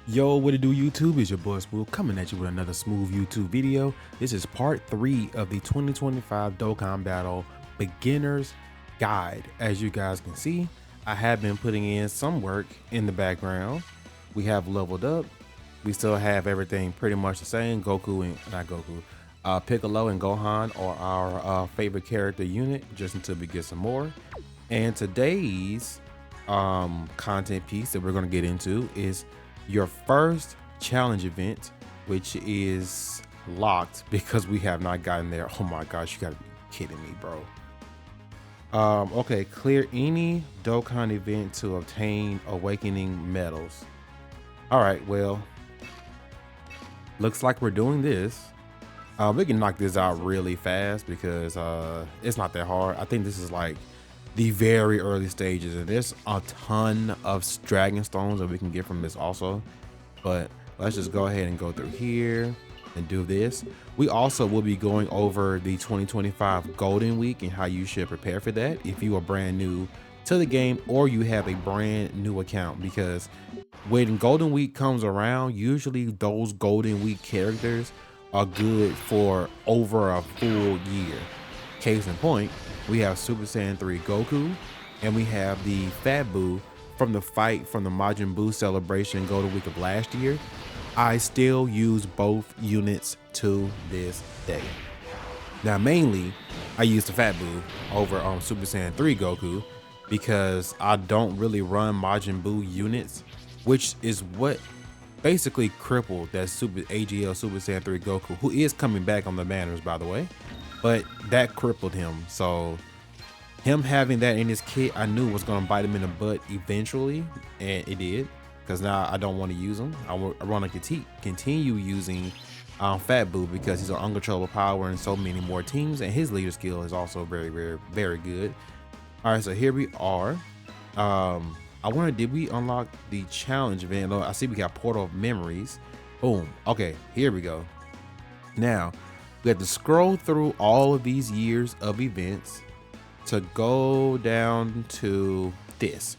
Yo, what it do, YouTube? It's your boy Smooth coming at you with another smooth YouTube video. This is part 3 of the 2025 Dokkan Battle Beginner's Guide. As you guys can see, I have been putting in some work in the background. We have leveled up. We still have everything pretty much the same. Goku and not Goku, Piccolo and Gohan are our favorite character unit, just until we get some more. And today's content piece that we're going to get into is your first challenge event, which is locked because we have not gotten there. Oh my gosh, you gotta be kidding me, bro. Okay, clear any Dokkan event to obtain awakening medals. All right, well, looks like we're doing this. We can knock this out really fast because it's not that hard. I think this is like the very early stages, and there's a ton of dragon stones that we can get from this also. But let's just go ahead and go through here and do this. We also will be going over the 2025 Golden Week and how you should prepare for that if you are brand new to the game or you have a brand new account, because when Golden Week comes around, usually those Golden Week characters are good for over a full year. Case in point, we have Super Saiyan 3 Goku, and we have the Fat Boo from the fight from the Majin Buu celebration Golden Week of last year. I still use both units to this day. Now, mainly, I use the Fat Boo over on Super Saiyan 3 Goku because I don't really run Majin Buu units, which is what basically crippled that AGL Super Saiyan 3 Goku, who is coming back on the banners, by the way. But that crippled him. So him having that in his kit, I knew was going to bite him in the butt eventually, and it did, because now I don't want to use him. I want to continue using Fat Boo because he's an uncontrollable power in so many more teams, and his leader skill is also very, very, very good. All right, so here we are. I wonder, did we unlock the challenge event? I see we got Portal of Memories. Boom. Okay, here we go. Now we have to scroll through all of these years of events to go down to this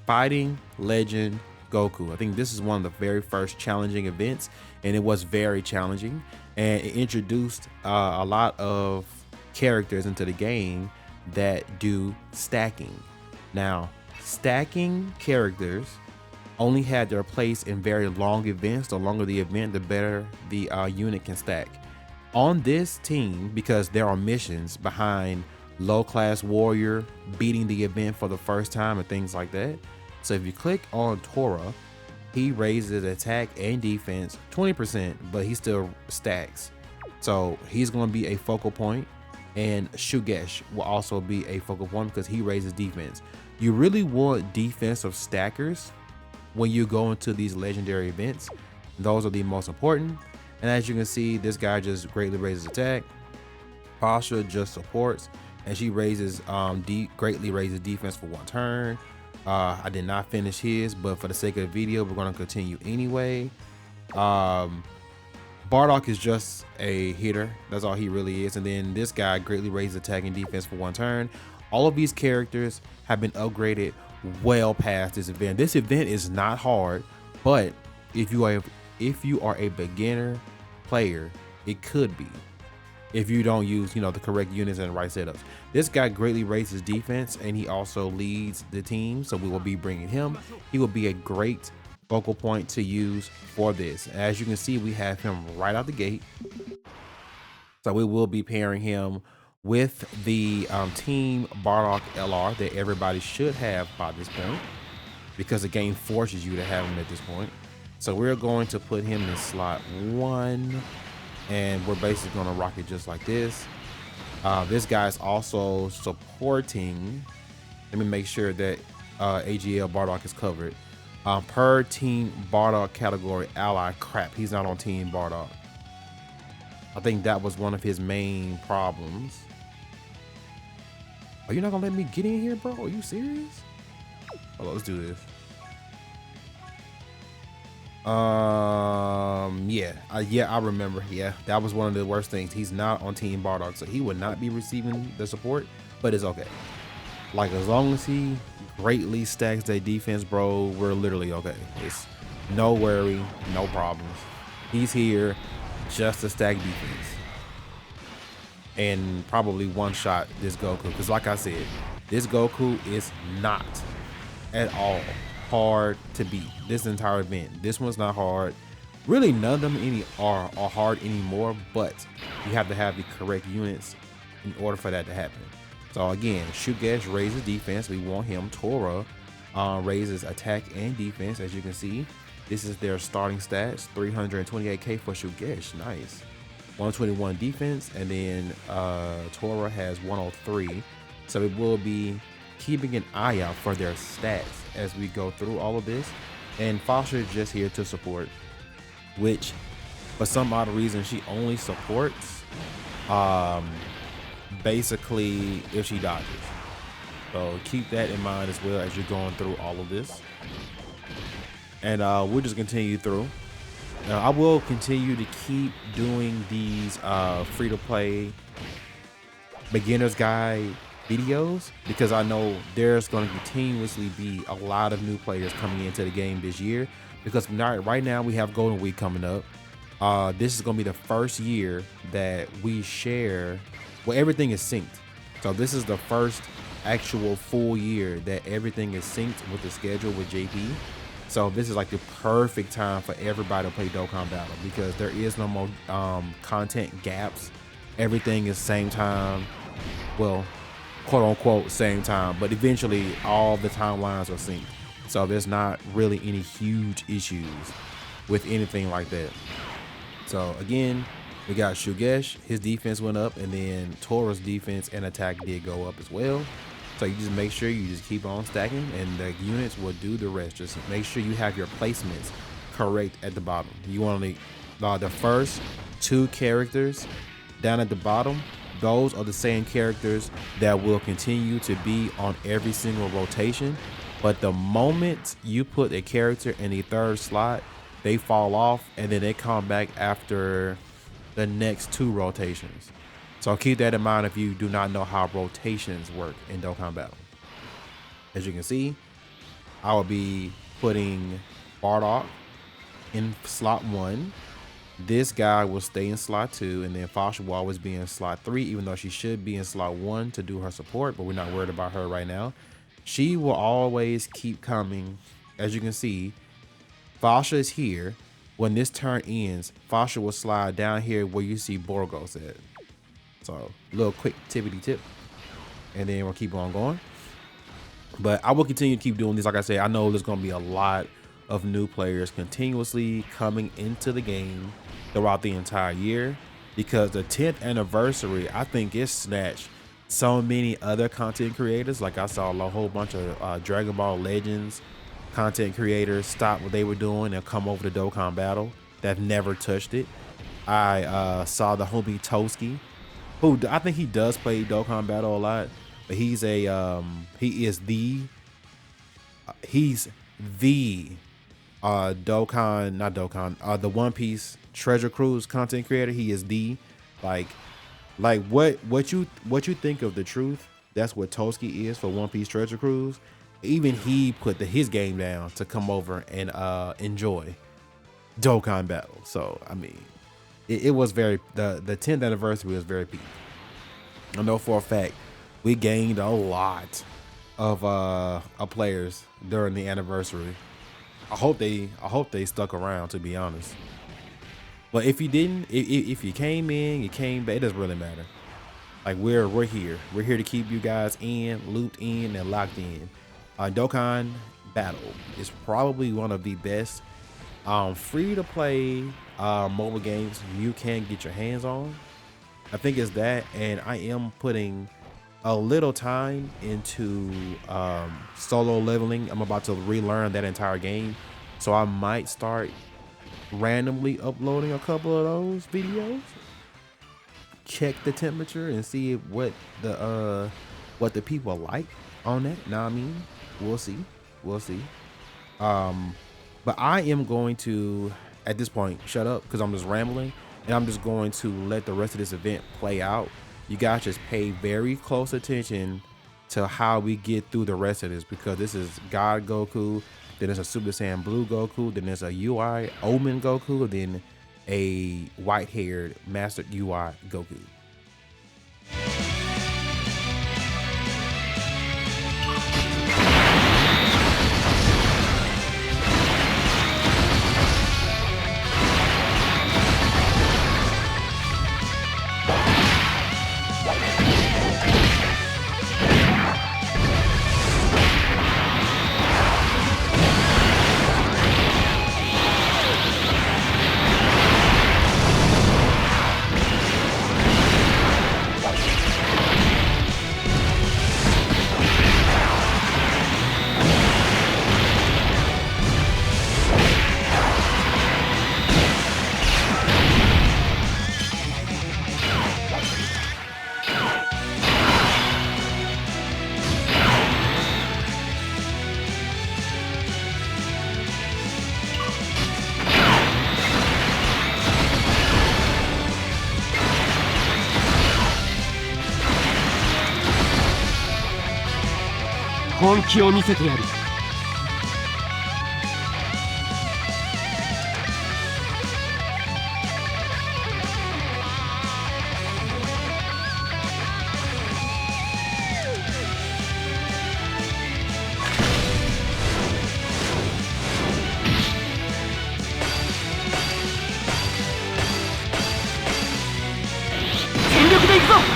Fighting Legend Goku. I think this is one of the very first challenging events, and it was very challenging, and it introduced a lot of characters into the game that do stacking. Now, stacking characters only had their place in very long events. The longer the event, the better the unit can stack. On this team, because there are missions behind low class warrior beating the event for the first time and things like that. So if you click on Tora, he raises attack and defense 20%, but he still stacks. So he's going to be a focal point, and Shugesh will also be a focal point because he raises defense. You really want defensive stackers when you go into these legendary events. Those are the most important. And as you can see, this guy just greatly raises attack. Pasha just supports, and she raises greatly raises defense for one turn. I did not finish his, but for the sake of the video, we're going to continue anyway. Bardock is just a hitter. That's all he really is. And then this guy greatly raises attack and defense for one turn. All of these characters have been upgraded well past this event. This event is not hard, but if you are a beginner player, it could be if you don't use the correct units and the right setups. This guy greatly raises defense, and he also leads the team, so we will be bringing him. He will be a great focal point to use for this. As you can see, we have him right out the gate, so we will be pairing him with the team Bardock LR that everybody should have by this point, because the game forces you to have him at this point. So we're going to put him in slot 1, and we're basically going to rock it just like this. This guy's also supporting. Let me make sure that AGL Bardock is covered. Per team Bardock category ally. Crap, he's not on team Bardock. I think that was one of his main problems. Are you not gonna let me get in here, bro? Are you serious? Hold on, let's do this. Yeah, I remember. Yeah, that was one of the worst things. He's not on team Bardock, so he would not be receiving the support, but it's okay. Like, as long as he greatly stacks their defense, bro, we're literally okay. No worry, no problems. He's here just to stack defense and probably one shot this Goku. Because like I said, this Goku is not at all hard to beat this entire event. This one's not hard. Really, none of them are hard anymore, but you have to have the correct units in order for that to happen. So again, Shugesh raises defense. We want him. Tora raises attack and defense. As you can see, this is their starting stats. 328k for Shugesh. Nice. 121 defense, and then Tora has 103. So we will be keeping an eye out for their stats as we go through all of this. And Foster is just here to support, which for some odd reason she only supports basically if she dodges. So keep that in mind as well as you're going through all of this. And we'll just continue through. I will continue to keep doing these free-to-play beginner's guide videos because I know there's going to continuously be a lot of new players coming into the game this year, because right now we have Golden Week coming up. This is going to be the first year that we share, well, everything is synced. So this is the first actual full year that everything is synced with the schedule with JP. So this is like the perfect time for everybody to play Dokkan Battle because there is no more content gaps. Everything is same time, well, quote unquote same time, but eventually all the timelines are synced. So there's not really any huge issues with anything like that. So again, we got Shugesh, his defense went up, and then Tora's defense and attack did go up as well. So you just make sure you just keep on stacking and the units will do the rest. Just make sure you have your placements correct at the bottom. You want to the first two characters down at the bottom, those are the same characters that will continue to be on every single rotation. But the moment you put a character in the third slot, they fall off and then they come back after the next two rotations. So keep that in mind if you do not know how rotations work in Dokkan Battle. As you can see, I will be putting Bardock in slot 1. This guy will stay in slot 2, and then Fasha will always be in slot 3, even though she should be in slot 1 to do her support, but we're not worried about her right now. She will always keep coming. As you can see, Fasha is here. When this turn ends, Fasha will slide down here where you see Borgos at. So a little quick tippity tip, and then we'll keep on going. But I will continue to keep doing this. Like I said, I know there's going to be a lot of new players continuously coming into the game throughout the entire year, because the 10th anniversary, I think, it snatched so many other content creators. Like I saw a whole bunch of Dragon Ball Legends content creators stop what they were doing and come over to Dokkan Battle that never touched it. I saw the homie Toski, who I think he does play Dokkan Battle a lot, but he's the the One Piece Treasure Cruise content creator. He is the like what you think of the truth, that's what Toski is for One Piece Treasure Cruise. Even he put his game down to come over and enjoy Dokkan Battle. So I mean, it was very, the 10th anniversary was very peak. I know for a fact we gained a lot of players during the anniversary. I hope they stuck around, to be honest. But if you didn't, if you came in, you came back, it doesn't really matter. Like we're here to keep you guys in, looped in, and locked in. Dokkan Battle is probably one of the best free to play mobile games you can get your hands on. I think it's that, and I am putting a little time into solo leveling. I'm about to relearn that entire game, so I might start randomly uploading a couple of those videos, check the temperature and see what the people like on that. Know what I mean? We'll see. But I am going to, at this point, shut up because I'm just rambling, and I'm just going to let the rest of this event play out. You guys just pay very close attention to how we get through the rest of this, because this is God Goku then there's a Super Saiyan Blue Goku, then there's a UI Omen Goku, then a white-haired Mastered UI Goku.本気を見せてやる。全力でいくぞ。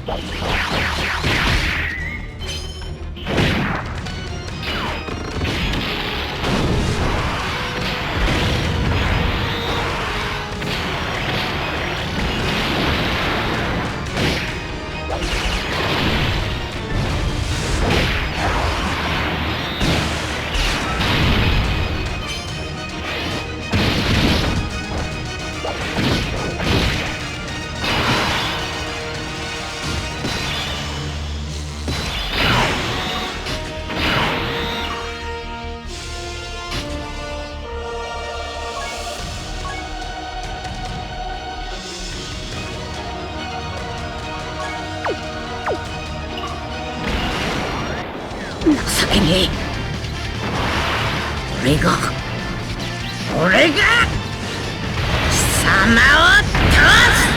情けねえ。俺が貴様を倒す。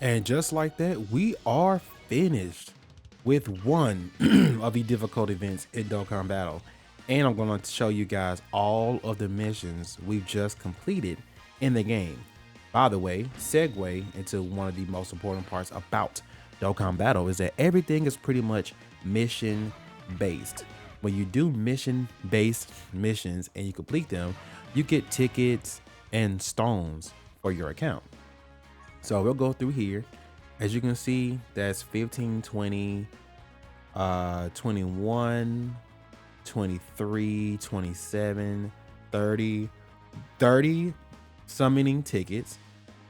And just like that, we are finished with one of the difficult events in Dokkan Battle. And I'm going to show you guys all of the missions we've just completed in the game. By the way, segue into one of the most important parts about Dokkan Battle is that everything is pretty much mission based. When you do mission based missions and you complete them, you get tickets, and stones for your account. So we'll go through here. As you can see, that's 15, 20, 21, 23, 27, 30 summoning tickets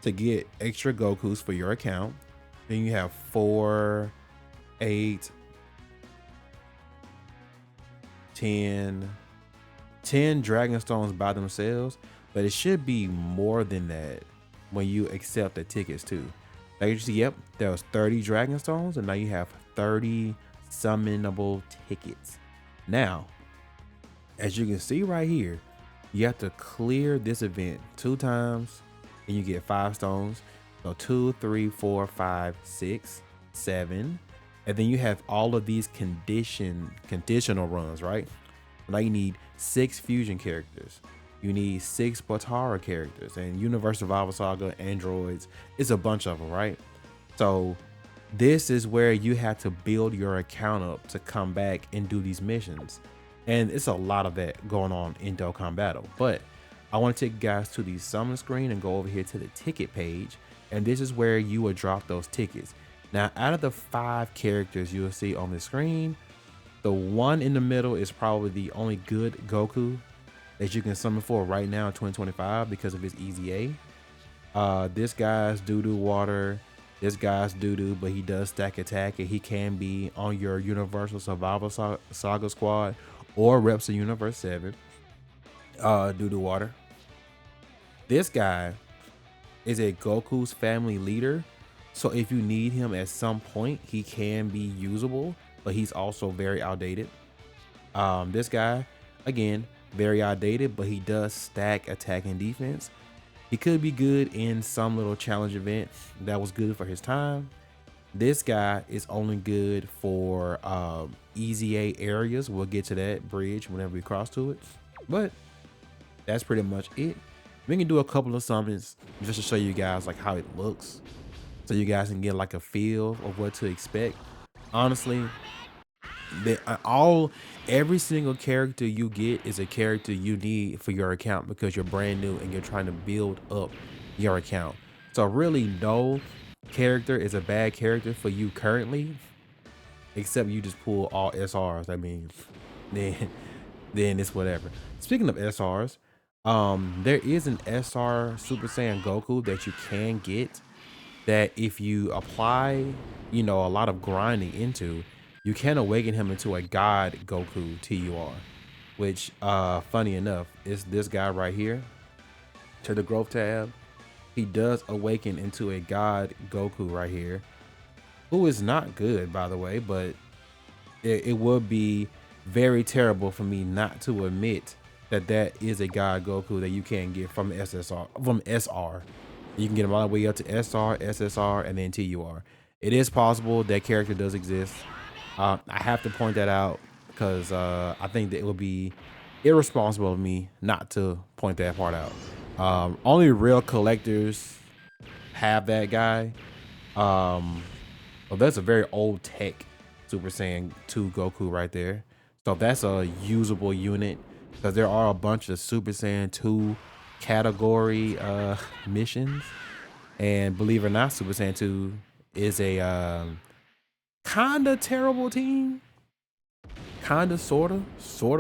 to get extra Gokus for your account. Then you have 4, 8, 10 dragon stones by themselves, but it should be more than that when you accept the tickets too. Like you see, yep, there was 30 dragon stones, and now you have 30 summonable tickets. Now, as you can see right here, you have to clear this event 2 times and you get 5 stones. So 2, 3, 4, 5, 6, 7. And then you have all of these conditional runs, right? Now you need 6 fusion characters. You need 6 Batara characters, and Universe Survival Saga, androids. It's a bunch of them, right? So this is where you have to build your account up to come back and do these missions. And it's a lot of that going on in Dokkan Battle. But I want to take you guys to the summon screen and go over here to the ticket page. And this is where you will drop those tickets. Now, out of the 5 characters you'll see on the screen, the one in the middle is probably the only good Goku that you can summon for right now in 2025 because of his easy A. This guy's doo-doo water. This guy's doo-doo, but he does stack attack, and he can be on your Universal Survival Saga squad or reps of Universe 7. Doo-doo water. This guy is a Goku's family leader, so if you need him at some point, he can be usable, but he's also very outdated. This guy, again, very outdated, but he does stack attack and defense. He could be good in some little challenge event that was good for his time. This guy is only good for easy A areas. We'll get to that bridge whenever we cross to it, but that's pretty much it. We can do a couple of summons just to show you guys like how it looks, so you guys can get like a feel of what to expect. Honestly, every single character you get is a character you need for your account because you're brand new and you're trying to build up your account. So really no character is a bad character for you currently, except you just pull all SRs. I mean, then it's whatever. Speaking of SRs, there is an SR Super Saiyan Goku that you can get that if you apply, a lot of grinding into, you can awaken him into a God Goku TUR, which, funny enough, is this guy right here. To the growth tab, he does awaken into a God Goku right here, who is not good, by the way, but it would be very terrible for me not to admit that is a God Goku that you can get from SR. You can get him all the way up to SR, SSR, and then TUR. It is possible that character does exist. I have to point that out because I think that it would be irresponsible of me not to point that part out. Only real collectors have that guy. Well, that's a very old tech Super Saiyan 2 Goku right there. So that's a usable unit because there are a bunch of Super Saiyan 2 category missions. And believe it or not, Super Saiyan 2 is a kinda terrible team. Kinda, sorta,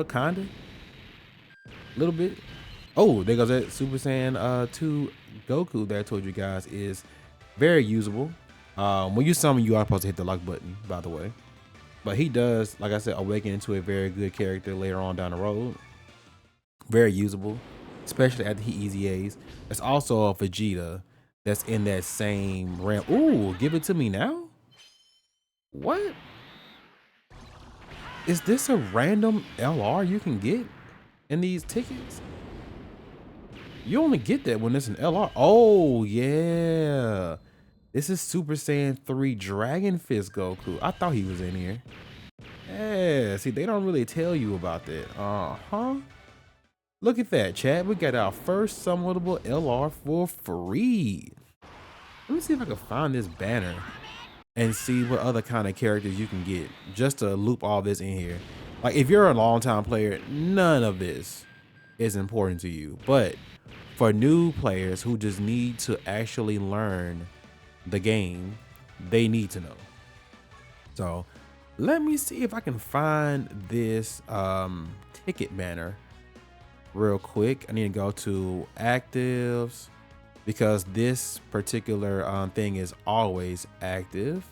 kinda. A little bit. Oh, there goes that Super Saiyan 2 Goku that I told you guys is very usable. When you summon, you are supposed to hit the lock button, by the way. But he does, like I said, awaken into a very good character later on down the road. Very usable, especially after he easy A's. There's also a Vegeta that's in that same realm. Ooh, give it to me now? What? Is this a random LR you can get in these tickets? You only get that when it's an LR. Oh, yeah. This is Super Saiyan 3 Dragon Fist Goku. I thought he was in here. Yeah, see, they don't really tell you about that. Look at that, chat. We got our first summonable LR for free. Let me see if I can find this banner and see what other kind of characters you can get just to loop all this in here. Like, if you're a long time player, none of this is important to you. But for new players who just need to actually learn the game, they need to know. So let me see if I can find this ticket banner real quick. I need to go to actives because this particular thing is always active.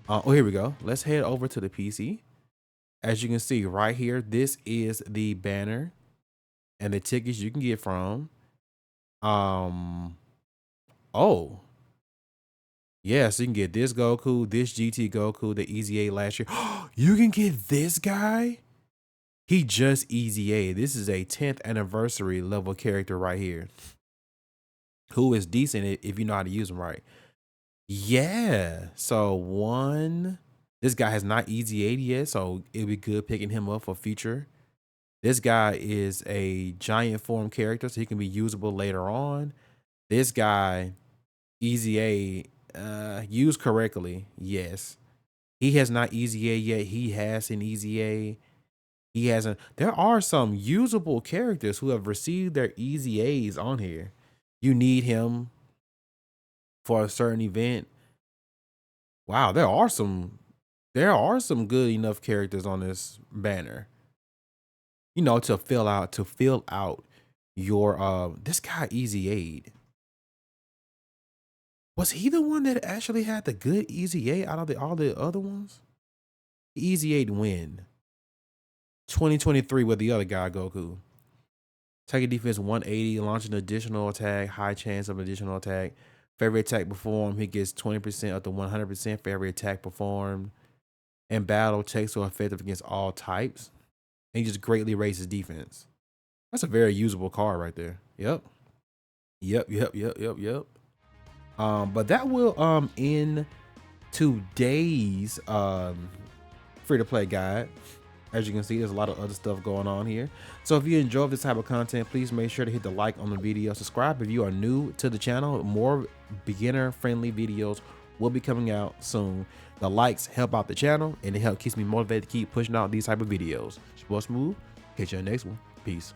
Oh, here we go. Let's head over to the PC. As you can see right here, this is the banner and the tickets you can get from. Oh, yeah, so you can get this Goku, this GT Goku, the Easy A last year. You can get this guy. He just Easy A. This is a 10th anniversary level character right here, who is decent if you know how to use him right. Yeah, so this guy has not Easy 80 yet, so it'd be good picking him up for future. This guy is a giant form character, so he can be usable later on. This guy, Easy A, used correctly, yes. He has not Easy A yet. He has an Easy A. He hasn't. There are some usable characters who have received their Easy A's on here. You need him for a certain event. Wow, there are some good enough characters on this banner. You know, to fill out your this guy Easy 8. Was he the one that actually had the good Easy 8 out of all the other ones? Easy 8 win. 2023 with the other guy, Goku. Attack defense 180, launch an additional attack, high chance of additional attack. For every attack performed, he gets 20% up to 100% for every attack performed. And battle, takes so effective against all types. And he just greatly raises defense. That's a very usable card right there. Yep. But that will end today's free-to-play guide. As you can see, there's a lot of other stuff going on here. So if you enjoy this type of content, please make sure to hit the like on the video. Subscribe if you are new to the channel. More beginner-friendly videos will be coming out soon. The likes help out the channel, and it keeps me motivated to keep pushing out these type of videos. It's your boy Smooth. Catch you on the next one. Peace.